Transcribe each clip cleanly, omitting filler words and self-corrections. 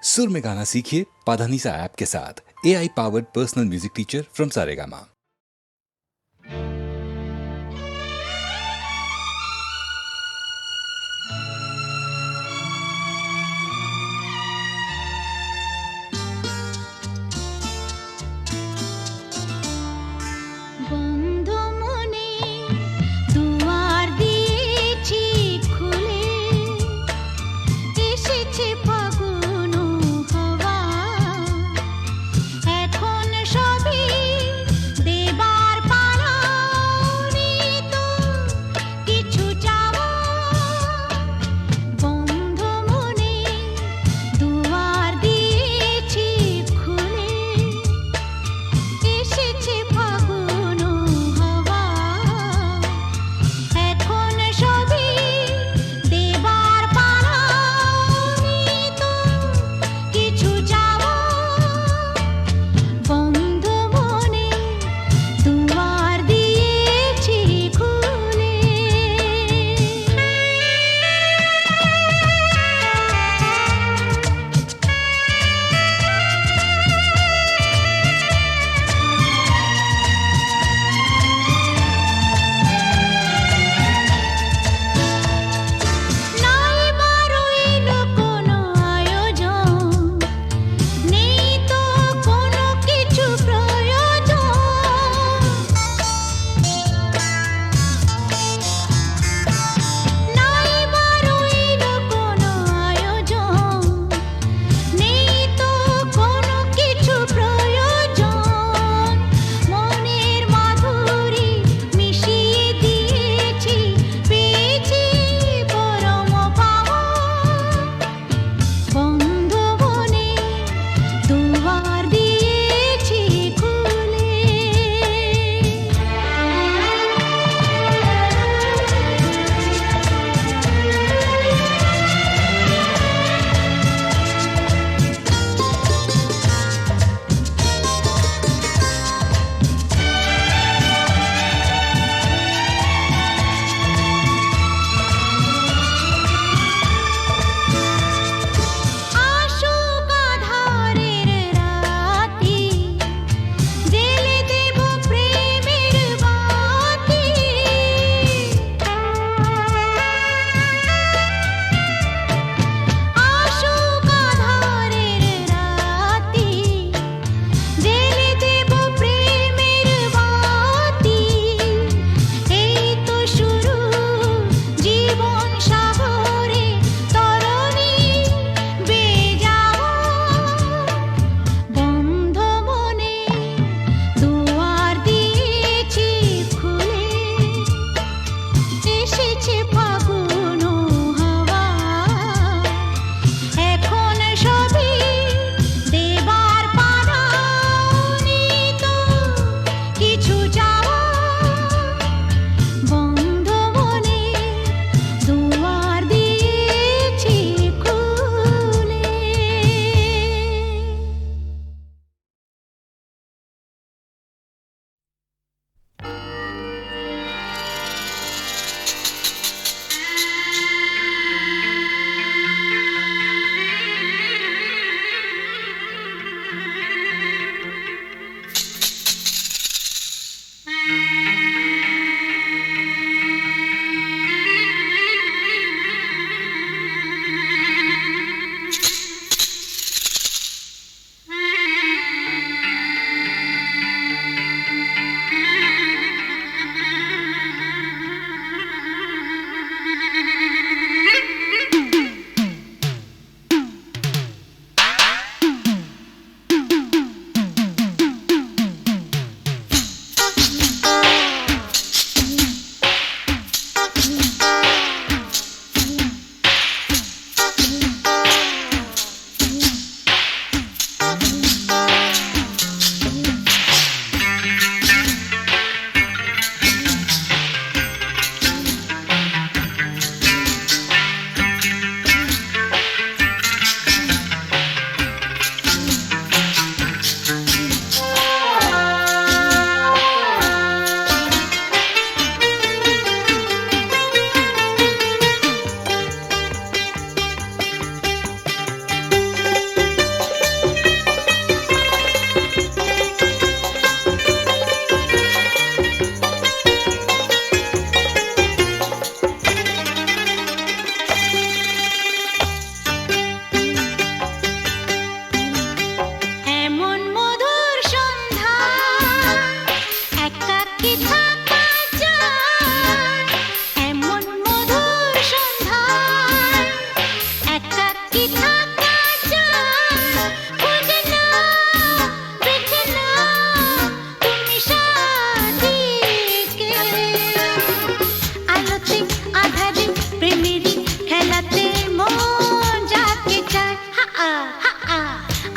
सुर में गाना सीखिए पाधानीसा ऐप के साथ। AI powered personal music teacher from Saregama.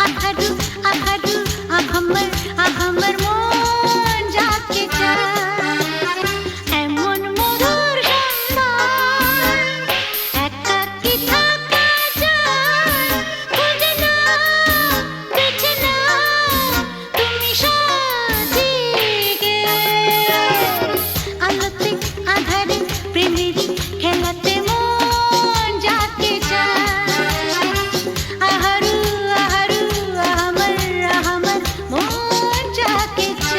আহারু আহারু আহাম্মর মন যাকে চায় এমন মধুর সন্ধ্যায় একাকী থাকা যায় খুঁজে নাও বেছে নাও তুমি সাজিয়ে আলোতে আধারে প্রেমের খেলাতে মন যাকে চায় আহারু আহারু আহাম্মর মন যাকে চায়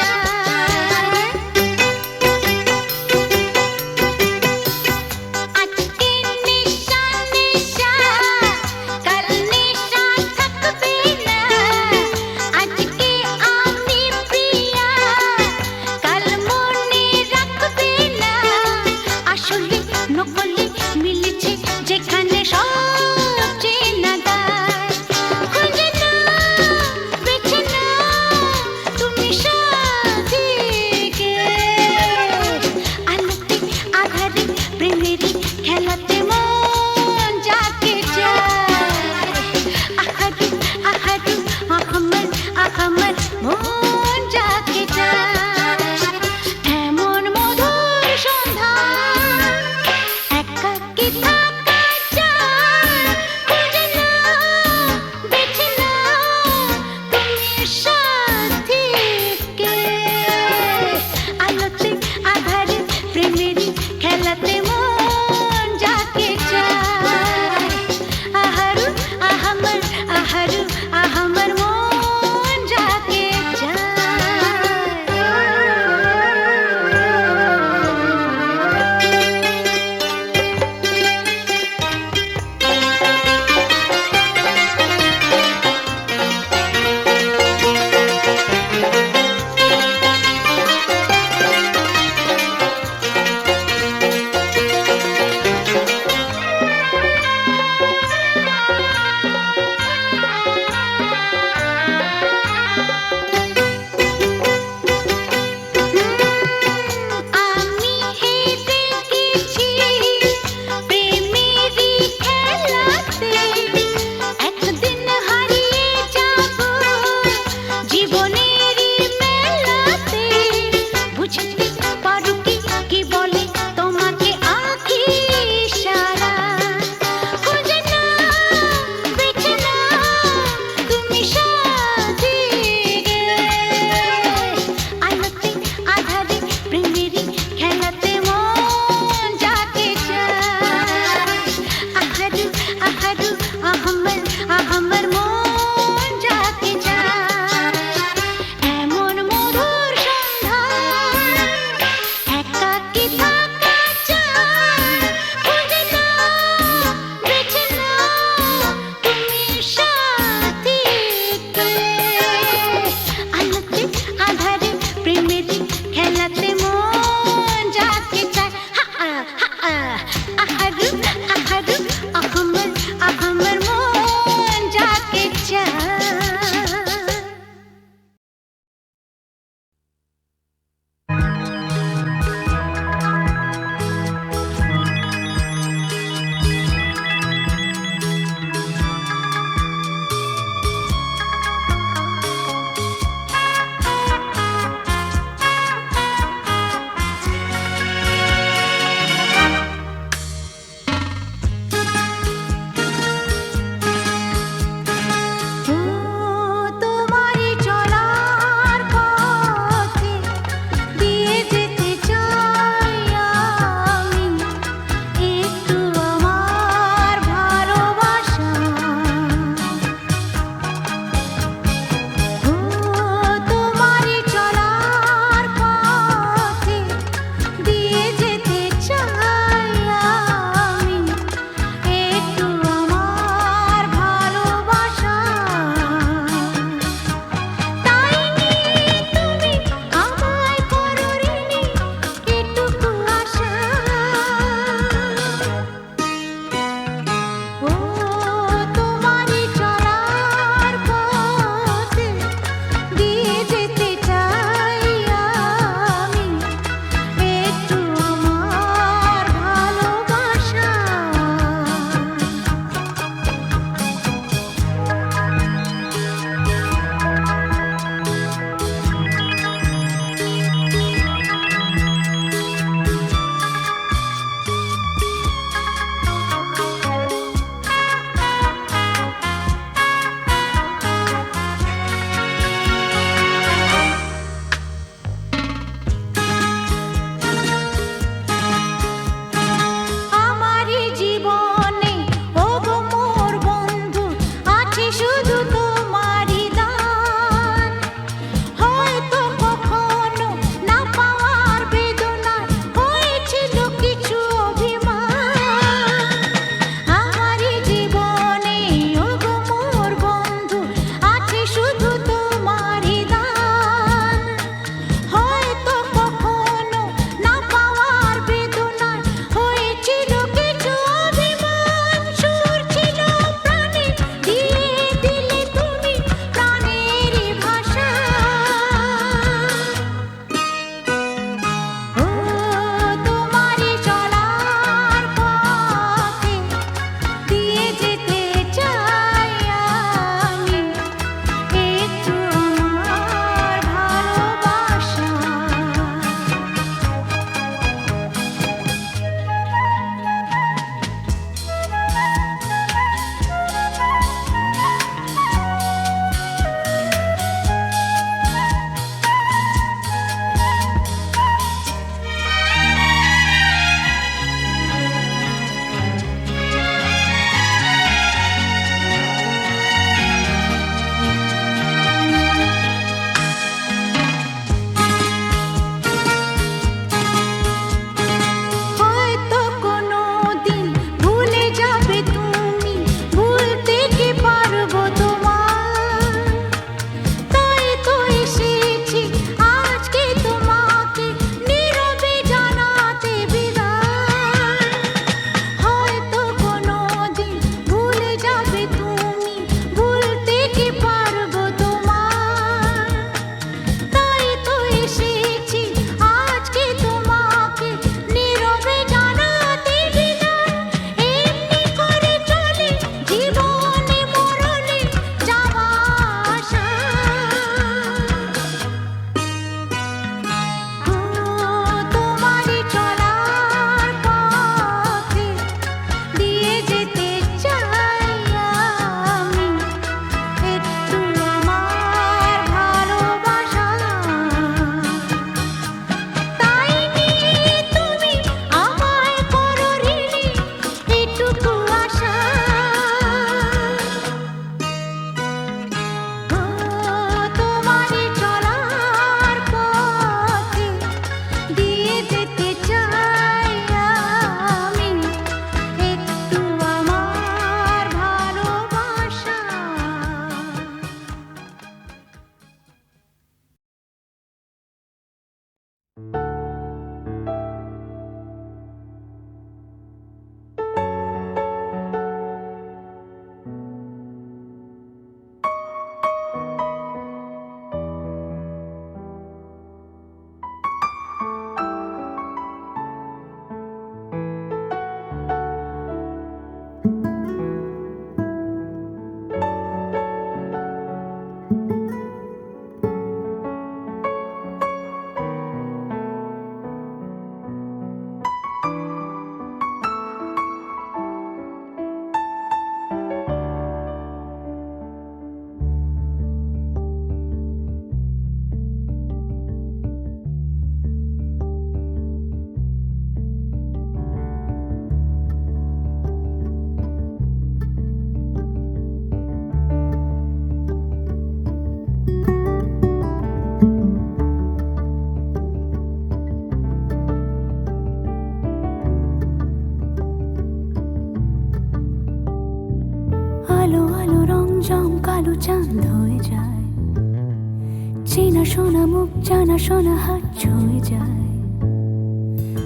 শোনা মুখ জানা শোনা হাত ছুঁয়ে যায়,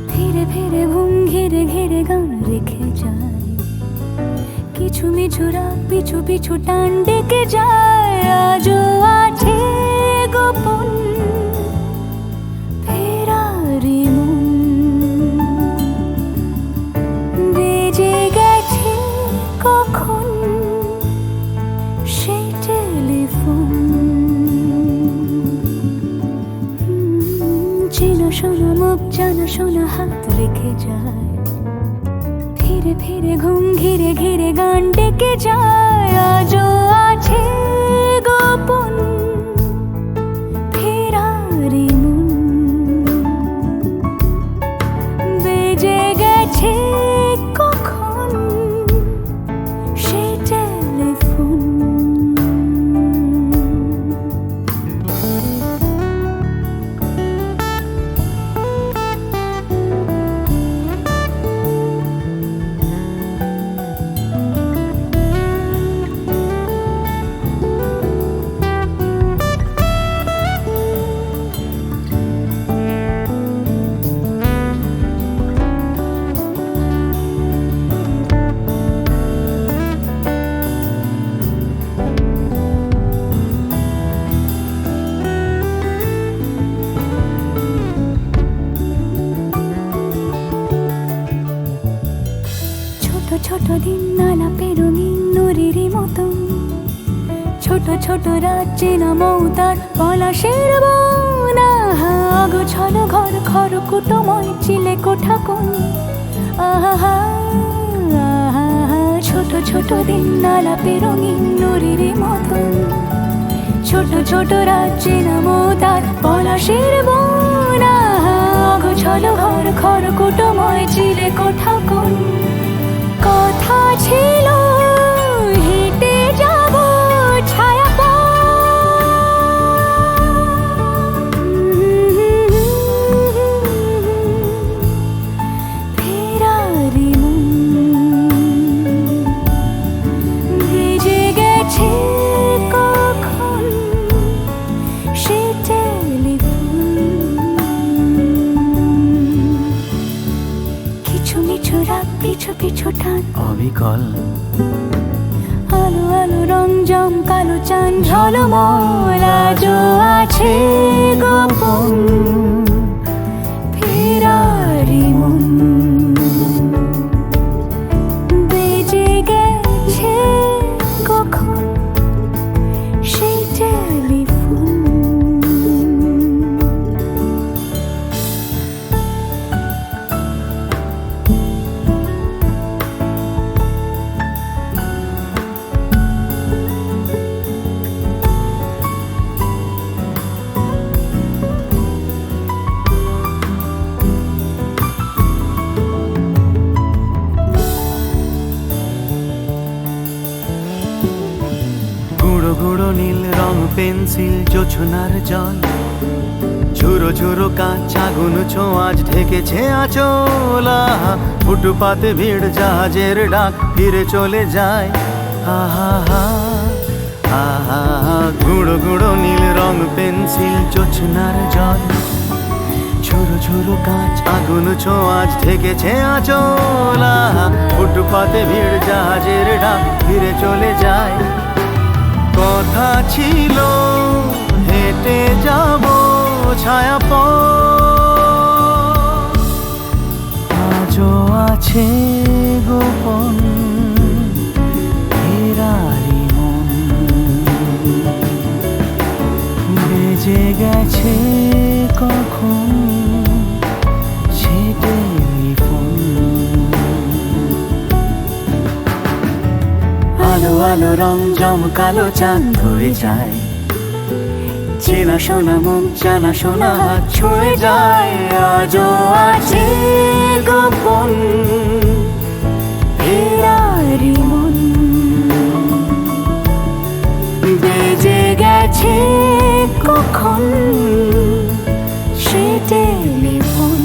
ফিরে ফিরে ঘুম ঘিরে ঘিরে গান রেখে যায়, কিছু মিছু রাত পিছু পিছু টান ডেকে যায়। আজও আছে গোপন ফেরারি মন, বেজে গেছে কখন সেই টেলিফোন। চেনা শোনা মুখ জানা শোনা হাত রেখে যায়, ফিরে ফিরে ঘুম ঘিরে ঘিরে গান ডেকে যায়। আজও আছে গোপন ফেরারি মন, বেজে গেছে কখন সেই টেলিফোন। ছোট দিন আলাপে রঙিন নুরির মতন, ছোট ছোট রাজ্যে নামও তার পলাশের বন। অগোছল ঘর খর কুটময় চিলে কোঠা কোন, আহা ছোট ছোট দিন আলাপে রঙিন নুরির মতন, ছোট ছোট রাজ্যে নামও তার পলাশের বন। অগোছল ঘর খর কুটময় চিলে কোঠা কোন, কথা ছিল হেঁটে যাব ছায়া ফেরারি মন, ভেজে গেছে কখন সে টেলিফোন। কিছু মিছু রাত পিছু পিছু টান অবিকল, আলো আলো রং জম কালো চান ঝলমল। আজও আছে গোপন ফেরারি মন, বেজে গেছে কখন সেই টেলিফোন। গুঁড়ো গুঁড়ো নীল রং পেন্সিল জোছনার জল, ঝুরো ঝুরো কাঁচ আগুন ছোঁয়াজ ঢেকেছে আচলা। ফুটপাতে ভিড় জাহাজের ডাক ফিরে চলে যায়, আহা আহা গুঁড়ো গুঁড়ো নীল রং পেন্সিল জোছনার জল, ঝুরো ঝুরো কাঁচ আগুন ছোঁয়াজ ঢেকেছে আচলা। ফুটপাতে ভিড় জাহাজের ডাক ফিরে চলে যায়, কথা ছিল হেঁটে যাব ছায়া আজও আছে গোপন ফেরারি মন, বেজে গেছে কখন সে টেলিফোন। আলো আলো রং জমকালো চাঁদ ধরে যায়, চেনা শোনা মুখ জানা শোনা হাত ছুঁয়ে যায়। আজও আছে গোপন ফেরারি মন, বেজে গেছে কখন সে টেলিফোন।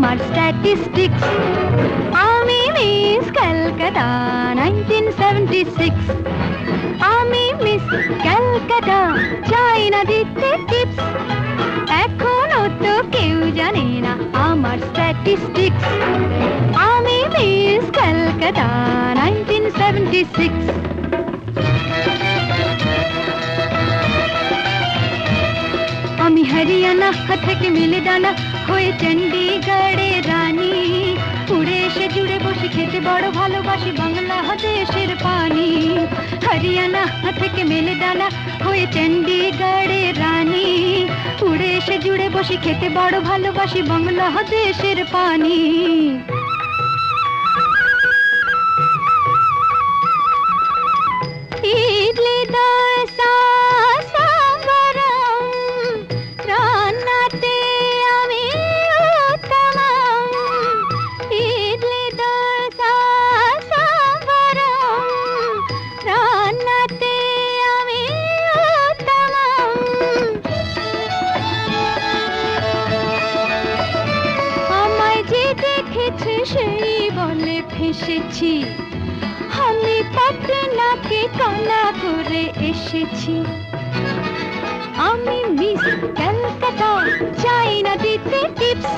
আমার স্ট্যাটিস্টিক্স আমি মিস ক্যালকাটা 1976 আমি মিস ক্যালকাটা চাই না দিতে টিপস এখনো তো কেউ জানে না আমার স্ট্যাটিস্টিক্স আমি মিস ক্যালকাটা 1976 আমি হরিয়ানা থেকে মিলে ডানা হয়ে চণ্ডীগড়ের রানী উড়ে এসে জুড়ে বসে খেতে বড় ভালোবাসি বাংলাদেশের পানি হরিয়ানা থেকে মিলে ডানা হয়ে চণ্ডীগড়ের রানী উড়ে এসে জুড়ে বসে খেতে বড় ভালোবাসি বাংলাদেশের পানি ইডলি দোসা সাম্বারম রান্নাতে আমি উত্তমম ইডলি দোসা সাম্বারম রান্নাতে আমি উত্তমম আমায় যে দেখেছে সেই বলে ফেসেছি আমি পাটনাকে কানা করে এসেছি আমি মিস ক্যালকাটা চাই না দিতে টিপস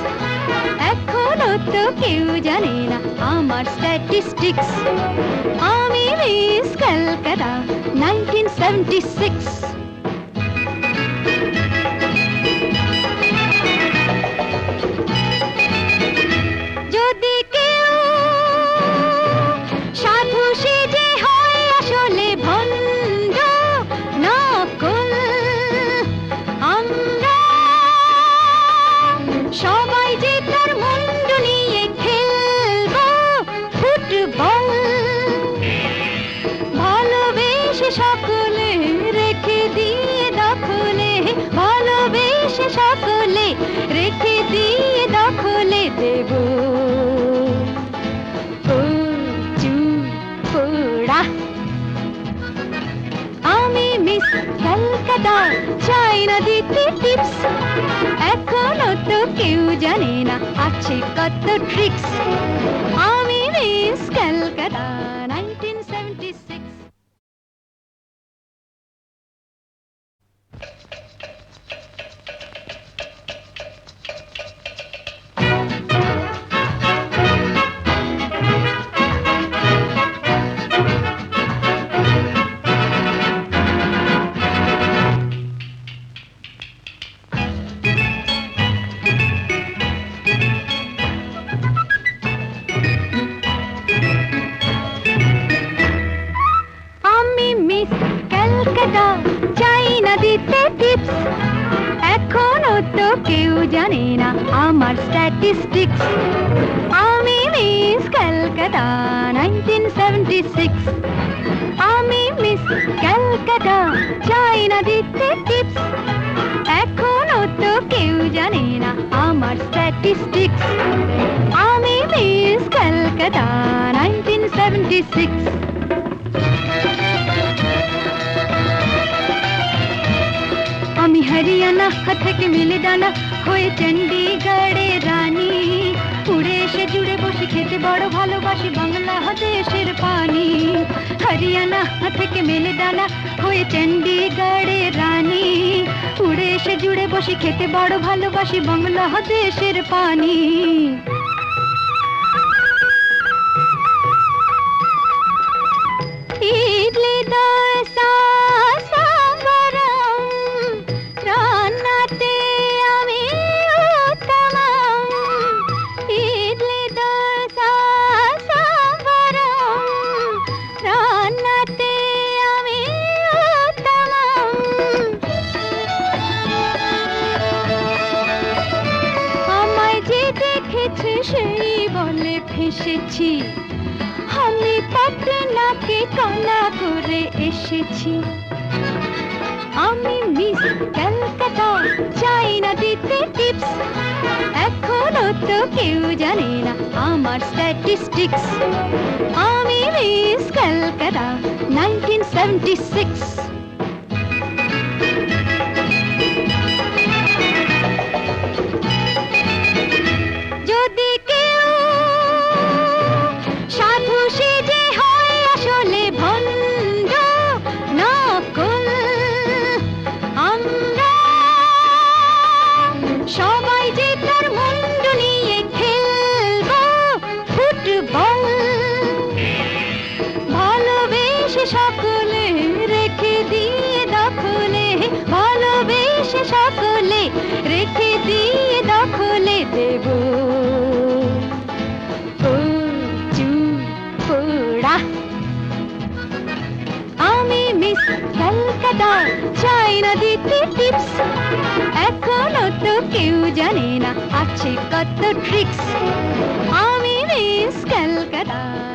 এখনো তো কেউ জানে না আমার স্ট্যাটিস্টিক্স আমি মিস ক্যালকাটা 1976 যদি কেউ সাধু সেজে হয় আসলে ভণ্ড নকল আমরা সবাই যে তার মুন্ডু নিয়ে খেলবো ফুটবল ভালোবেসে সকলে রেখে দিয়ে দখলে ভালোবেসে সকলে রেখে দিয়ে দখলে দেব পোড়া আমি মিস ক্যালকাটা চাই না দিতে টিপস এখনো তো কেউ জানে না আছে কত ট্রিক্স আমি মিস ক্যালকাটা 1976 আমি মিস ক্যালকাটা চাই না দিতে টিপস এখনো তো কেউ জানে না আমার স্ট্যাটিস্টিক্স আমি মিস ক্যালকাটা 1976 আমি মিস ক্যালকাটা চাই না দিতে টিপস এখনো তো কেউ জানে না আমার স্ট্যাটিস্টিক্স আমি মিস ক্যালকাটা 1976 আমি হরিয়ানা থেকে মিলে ডানা হয়ে চণ্ডীগড়ের রানী উড়ে এসে জুড়ে বসে খেতে বড় ভালোবাসি বাংলাদেশের পানি হরিয়ানা থেকে মিলে ডানা হয়ে চণ্ডীগড়ের রানী উড়ে এসে জুড়ে বসে খেতে বড় ভালোবাসি বাংলাদেশের পানি ইডলি দোসা সাম্বারম রান্নাতে আমি উত্তমম ইডলি দোসা সাম্বারম রান্নাতে আমি উত্তমম আমায় যে দেখেছে সেই বলে ফেসেছি আমি পাটনাকে কানা করে এসেছি আমি মিস ক্যালকাটা চাই না দিতে টিপস এখনো তো কেউ জানে না আমার স্ট্যাটিস্টিক্স আমি মিস ক্যালকাটা 1976 যদি কবিতা, চাই না দিতে টিপস। এখনো তো কেউ জানে না আছে কত ট্রিক্স। আমি মিস ক্যালকাটা।